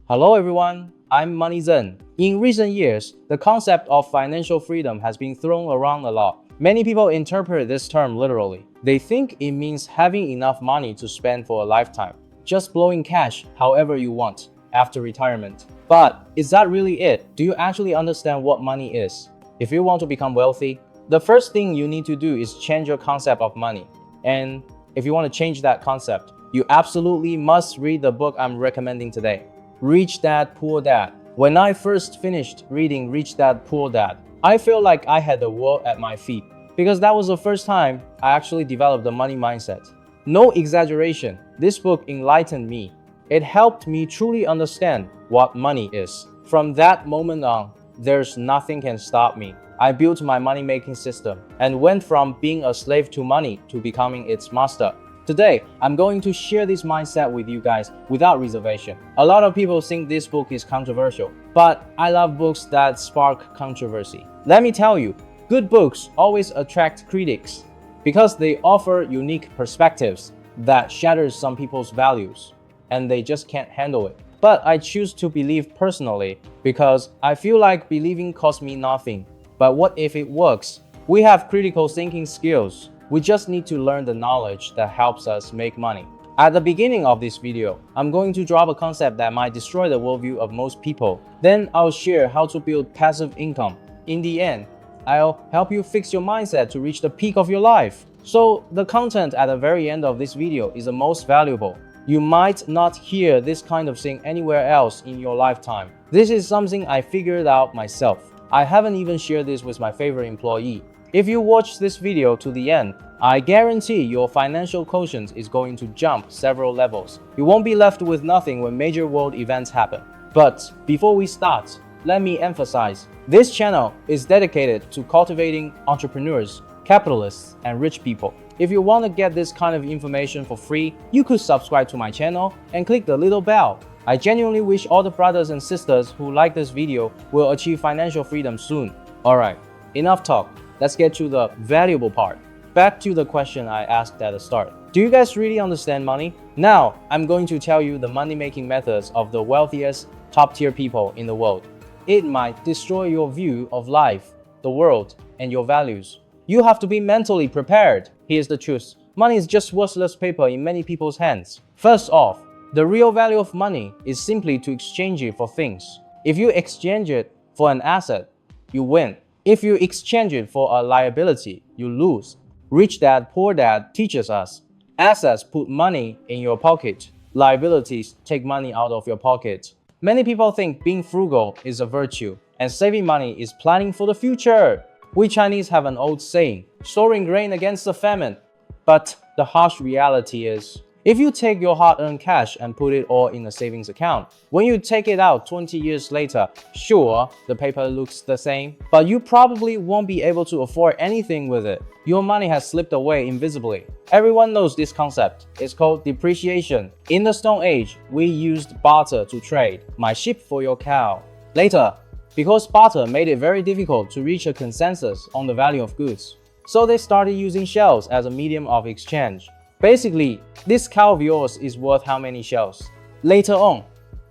Hello everyone, I'm Money Zen. In recent years, the concept of financial freedom has been thrown around a lot. Many people interpret this term literally. They think it means having enough money to spend for a lifetime, just blowing cash however you want after retirement. But is that really it? Do you actually understand what money is? If you want to become wealthy, the first thing you need to do is change your concept of money. And if you want to change that concept, you absolutely must read the book I'm recommending today. Rich Dad, Poor Dad. When I first finished reading Rich Dad, Poor Dad, I feel like I had the world at my feet because that was the first time I actually developed a money mindset. No exaggeration, this book enlightened me. It helped me truly understand what money is. From that moment on, there's nothing can stop me. I built my money-making system and went from being a slave to money to becoming its master. Today, I'm going to share this mindset with you guys without reservation. A lot of people think this book is controversial, but I love books that spark controversy. Let me tell you, good books always attract critics because they offer unique perspectives that shatters some people's values, and they just can't handle it. But I choose to believe personally because I feel like believing costs me nothing. But what if it works? We have critical thinking skills. We just need to learn the knowledge that helps us make money. At the beginning of this video, I'm going to drop a concept that might destroy the worldview of most people. Then I'll share how to build passive income. In the end, I'll help you fix your mindset to reach the peak of your life. So the content at the very end of this video is the most valuable. You might not hear this kind of thing anywhere else in your lifetime. This is something I figured out myself. I haven't even shared this with my favorite employee. If you watch this video to the end, I guarantee your financial quotient is going to jump several levels. You won't be left with nothing when major world events happen. But before we start, let me emphasize, this channel is dedicated to cultivating entrepreneurs, capitalists, and rich people. If you want to get this kind of information for free, you could subscribe to my channel and click the little bell. I genuinely wish all the brothers and sisters who like this video will achieve financial freedom soon. Alright, enough talk. Let's get to the valuable part. Back to the question I asked at the start. Do you guys really understand money? Now, I'm going to tell you the money-making methods of the wealthiest, top-tier people in the world. It might destroy your view of life, the world, and your values. You have to be mentally prepared. Here's the truth. Money is just worthless paper in many people's hands. First off, the real value of money is simply to exchange it for things. If you exchange it for an asset, you win. If you exchange it for a liability, you lose. Rich Dad, Poor Dad teaches us. Assets put money in your pocket. Liabilities take money out of your pocket. Many people think being frugal is a virtue, and saving money is planning for the future. We Chinese have an old saying, storing grain against the famine. But the harsh reality is, if you take your hard-earned cash and put it all in a savings account, when you take it out 20 years later, sure, the paper looks the same, but you probably won't be able to afford anything with it. Your money has slipped away invisibly. Everyone knows this concept. It's called depreciation. In the Stone Age, we used barter to trade, my sheep for your cow. Later, because barter made it very difficult to reach a consensus on the value of goods, so they started using shells as a medium of exchange. Basically, this cow of yours is worth how many shells? Later on,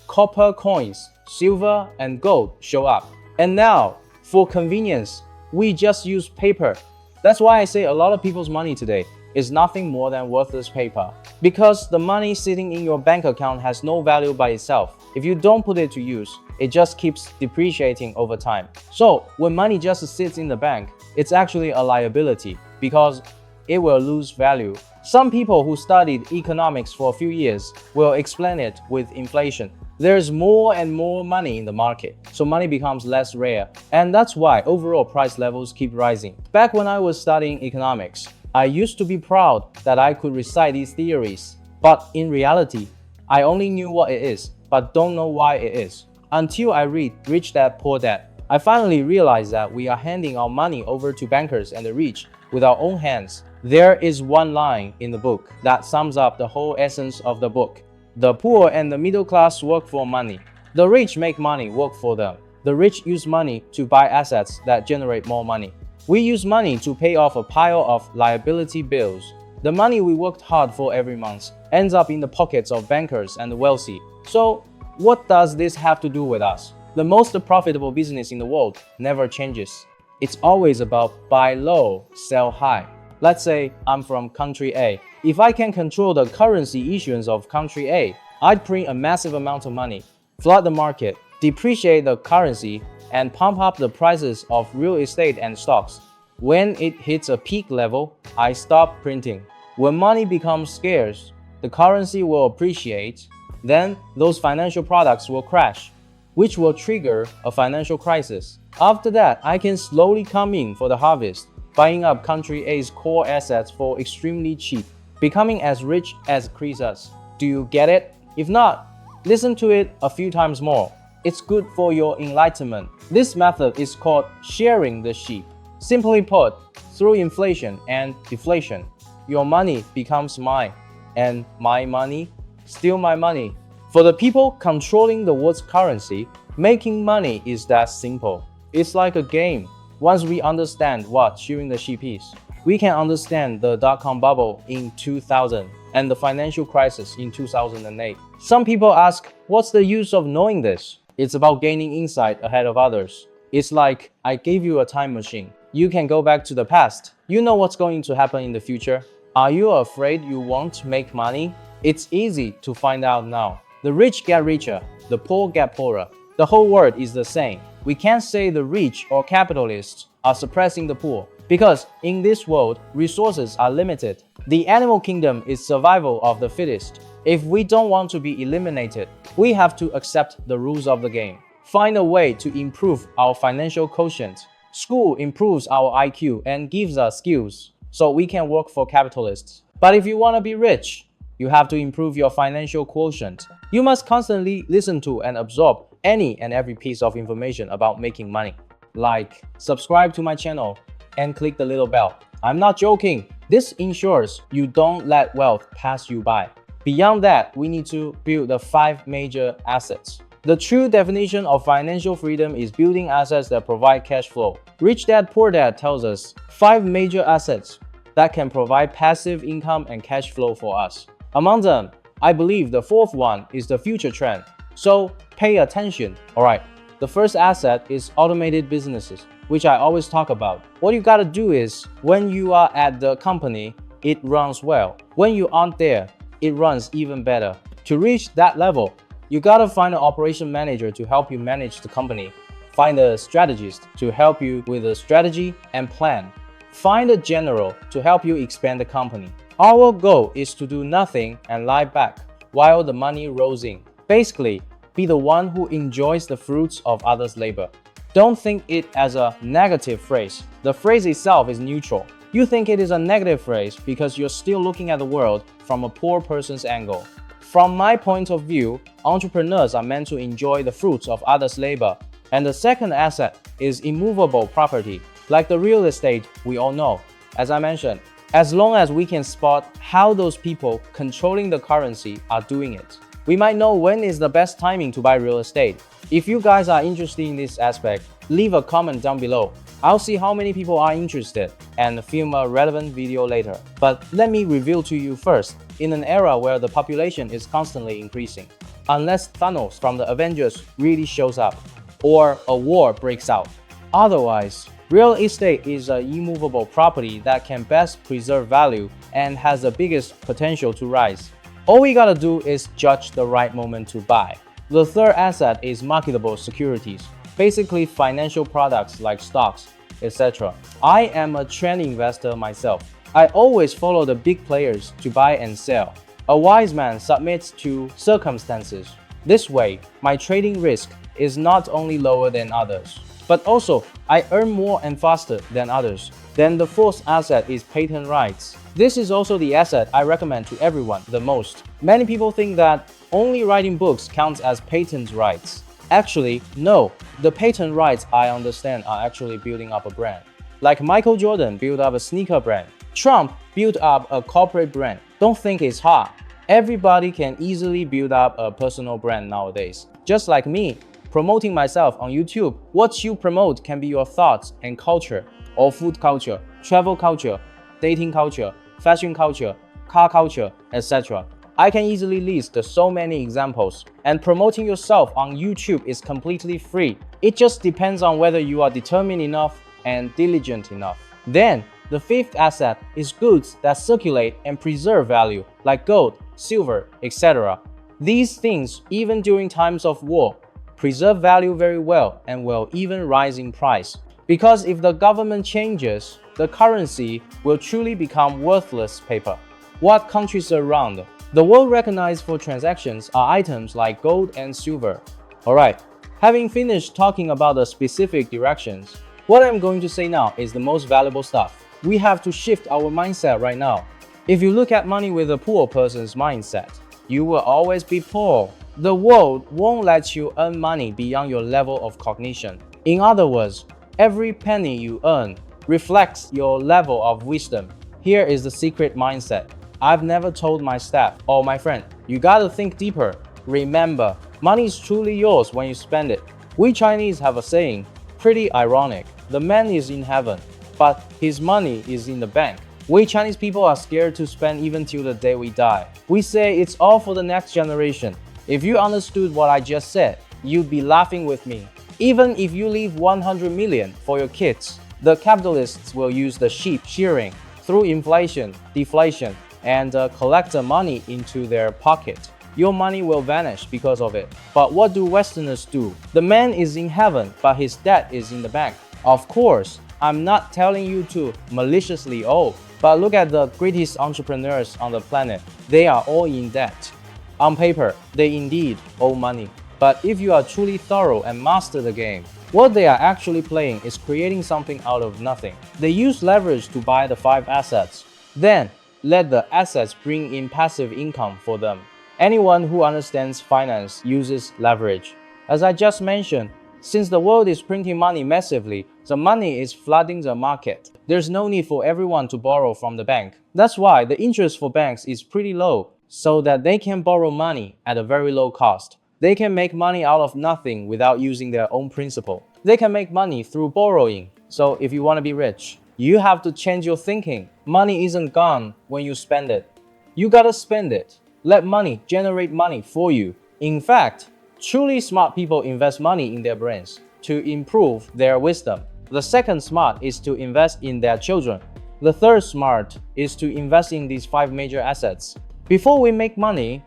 copper coins, silver, and gold show up. And now, for convenience, we just use paper. That's why I say a lot of people's money today is nothing more than worthless paper. Because the money sitting in your bank account has no value by itself. If you don't put it to use, it just keeps depreciating over time. So, when money just sits in the bank, it's actually a liability because it will lose value. Some people who studied economics for a few years will explain it with inflation. There's more and more money in the market, so money becomes less rare. And that's why overall price levels keep rising. Back when I was studying economics, I used to be proud that I could recite these theories. But in reality, I only knew what it is, but don't know why it is. Until I read Rich Dad, Poor Dad, I finally realized that we are handing our money over to bankers and the rich with our own hands. There is one line in the book that sums up the whole essence of the book. The poor and the middle class work for money. The rich make money work for them. The rich use money to buy assets that generate more money. We use money to pay off a pile of liability bills. The money we worked hard for every month ends up in the pockets of bankers and the wealthy. So What does this have to do with us? The most profitable business in the world never changes. It's always about buy low, sell high. Let's say I'm from country A. If I can control the currency issuance of country A, I'd print a massive amount of money, flood the market, depreciate the currency, and pump up the prices of real estate and stocks. When it hits a peak level, I stop printing. When money becomes scarce, the currency will appreciate, then those financial products will crash, which will trigger a financial crisis. After that, I can slowly come in for the harvest, buying up country A's core assets for extremely cheap, becoming as rich as Croesus. Do you get it? If not, listen to it a few times more. It's good for your enlightenment. This method is called sharing the sheep. Simply put, through inflation and deflation, your money becomes mine, and my money, still my money. For the people controlling the world's currency, making money is that simple. It's like a game. Once we understand what sharing the sheep is, we can understand the dot-com bubble in 2000 and the financial crisis in 2008. Some people ask, what's the use of knowing this? It's about gaining insight ahead of others. It's like I gave you a time machine. You can go back to the past. You know what's going to happen in the future. Are you afraid you won't make money? It's easy to find out now. The rich get richer, the poor get poorer. The whole world is the same. We can't say the rich or capitalists are suppressing the poor, because in this world, resources are limited. The animal kingdom is survival of the fittest. If we don't want to be eliminated, we have to accept the rules of the game. Find a way to improve our financial quotient. School improves our IQ and gives us skills, so we can work for capitalists. But if you want to be rich, you have to improve your financial quotient. You must constantly listen to and absorb any and every piece of information about making money. Like, subscribe to my channel, and click the little bell. I'm not joking. This ensures you don't let wealth pass you by. Beyond that, we need to build the 5 major assets. The true definition of financial freedom is building assets that provide cash flow. Rich Dad Poor Dad tells us 5 major assets that can provide passive income and cash flow for us. Among them, I believe the 4th one is the future trend. So pay attention. Alright, the first asset is automated businesses, which I always talk about. What you gotta do is, when you are at the company, it runs well. When you aren't there, it runs even better. To reach that level, you gotta find an operation manager to help you manage the company. Find a strategist to help you with the strategy and plan. Find a general to help you expand the company. Our goal is to do nothing and lie back while the money rolls in. Basically, be the one who enjoys the fruits of others' labor. Don't think it as a negative phrase. The phrase itself is neutral. You think it is a negative phrase because you're still looking at the world from a poor person's angle. From my point of view, entrepreneurs are meant to enjoy the fruits of others' labor. And the second asset is immovable property, like the real estate we all know. As I mentioned, as long as we can spot how those people controlling the currency are doing it, we might know when is the best timing to buy real estate. If you guys are interested in this aspect, leave a comment down below. I'll see how many people are interested and film a relevant video later. But let me reveal to you first, in an era where the population is constantly increasing, unless Thanos from the Avengers really shows up, or a war breaks out. Otherwise, real estate is an immovable property that can best preserve value and has the biggest potential to rise. All we gotta do is judge the right moment to buy. The third asset is marketable securities, basically financial products like stocks, etc. I am a trend investor myself. I always follow the big players to buy and sell. A wise man submits to circumstances. This way, my trading risk is not only lower than others, but also I earn more and faster than others. Then the fourth asset is patent rights. This is also the asset I recommend to everyone the most. Many people think that only writing books counts as patent rights. Actually, no. The patent rights I understand are actually building up a brand. Like Michael Jordan built up a sneaker brand. Trump built up a corporate brand. Don't think it's hard. Everybody can easily build up a personal brand nowadays. Just like me, promoting myself on YouTube. What you promote can be your thoughts and culture, or food culture, travel culture, dating culture, fashion culture, car culture, etc. I can easily list so many examples, and promoting yourself on YouTube is completely free. It just depends on whether you are determined enough and diligent enough. Then, the fifth asset is goods that circulate and preserve value, like gold, silver, etc. These things, even during times of war, preserve value very well and will even rise in price. Because if the government changes, the currency will truly become worthless paper. What countries around the world recognize for transactions are items like gold and silver. Alright, having finished talking about the specific directions, what I'm going to say now is the most valuable stuff. We have to shift our mindset right now. If you look at money with a poor person's mindset, you will always be poor. The world won't let you earn money beyond your level of cognition. In other words, every penny you earn reflects your level of wisdom. Here is the secret mindset. I've never told my staff or my friend, you gotta think deeper. Remember, money is truly yours when you spend it. We Chinese have a saying, pretty ironic. The man is in heaven, but his money is in the bank. We Chinese people are scared to spend even till the day we die. We say it's all for the next generation. If you understood what I just said, you'd be laughing with me. Even if you leave 100 million for your kids, the capitalists will use the sheep shearing through inflation, deflation, and collect the money into their pocket. Your money will vanish because of it. But what do Westerners do? The man is in heaven, but his debt is in the bank. Of course, I'm not telling you to maliciously owe, but look at the greatest entrepreneurs on the planet. They are all in debt. On paper, they indeed owe money. But if you are truly thorough and master the game, what they are actually playing is creating something out of nothing. They use leverage to buy the 5 assets. Then, let the assets bring in passive income for them. Anyone who understands finance uses leverage. As I just mentioned, since the world is printing money massively, the money is flooding the market. There's no need for everyone to borrow from the bank. That's why the interest for banks is pretty low, so that they can borrow money at a very low cost. They can make money out of nothing without using their own principle. They can make money through borrowing. So if you want to be rich, you have to change your thinking. Money isn't gone when you spend it. You gotta spend it. Let money generate money for you. In fact, truly smart people invest money in their brains to improve their wisdom. The second smart is to invest in their children. The third smart is to invest in these 5 major assets. Before we make money,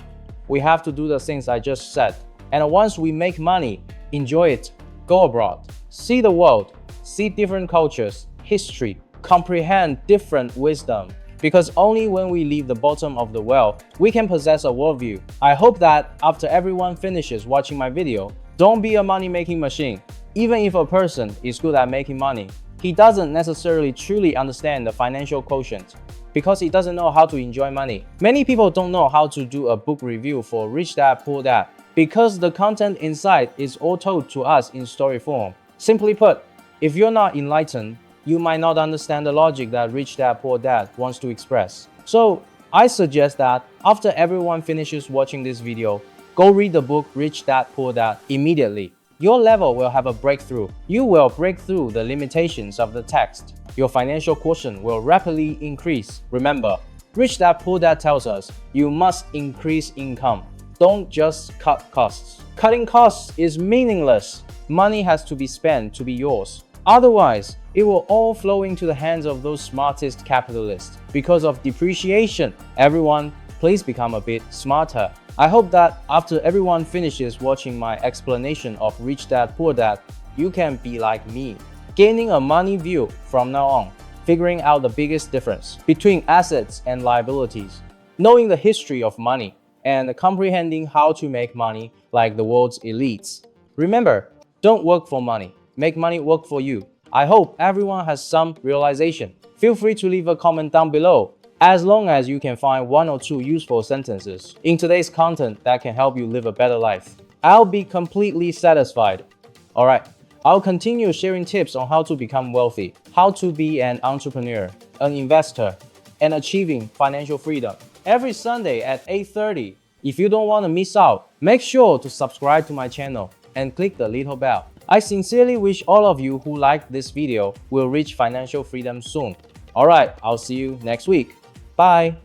we have to do the things I just said. And once we make money, enjoy it. Go abroad. See the world. See different cultures, history. Comprehend different wisdom. Because only when we leave the bottom of the well, we can possess a worldview. I hope that after everyone finishes watching my video, don't be a money-making machine. Even if a person is good at making money, he doesn't necessarily truly understand the financial quotient because he doesn't know how to enjoy money. Many people don't know how to do a book review for Rich Dad Poor Dad because the content inside is all told to us in story form. Simply put, if you're not enlightened, you might not understand the logic that Rich Dad Poor Dad wants to express. So, I suggest that after everyone finishes watching this video, go read the book Rich Dad Poor Dad immediately. Your level will have a breakthrough. You will break through the limitations of the text. Your financial quotient will rapidly increase. Remember, Rich Dad Poor Dad tells us you must increase income. Don't just cut costs. Cutting costs is meaningless. Money has to be spent to be yours. Otherwise, it will all flow into the hands of those smartest capitalists. Because of depreciation, everyone, please become a bit smarter. I hope that after everyone finishes watching my explanation of Rich Dad Poor Dad, you can be like me, gaining a money view from now on, figuring out the biggest difference between assets and liabilities, knowing the history of money, and comprehending how to make money like the world's elites. Remember, don't work for money, make money work for you. I hope everyone has some realization. Feel free to leave a comment down below, as long as you can find 1 or 2 useful sentences in today's content that can help you live a better life. I'll be completely satisfied. Alright, I'll continue sharing tips on how to become wealthy, how to be an entrepreneur, an investor, and achieving financial freedom every Sunday at 8:30. If you don't want to miss out, make sure to subscribe to my channel and click the little bell. I sincerely wish all of you who liked this video will reach financial freedom soon. Alright, I'll see you next week. Bye!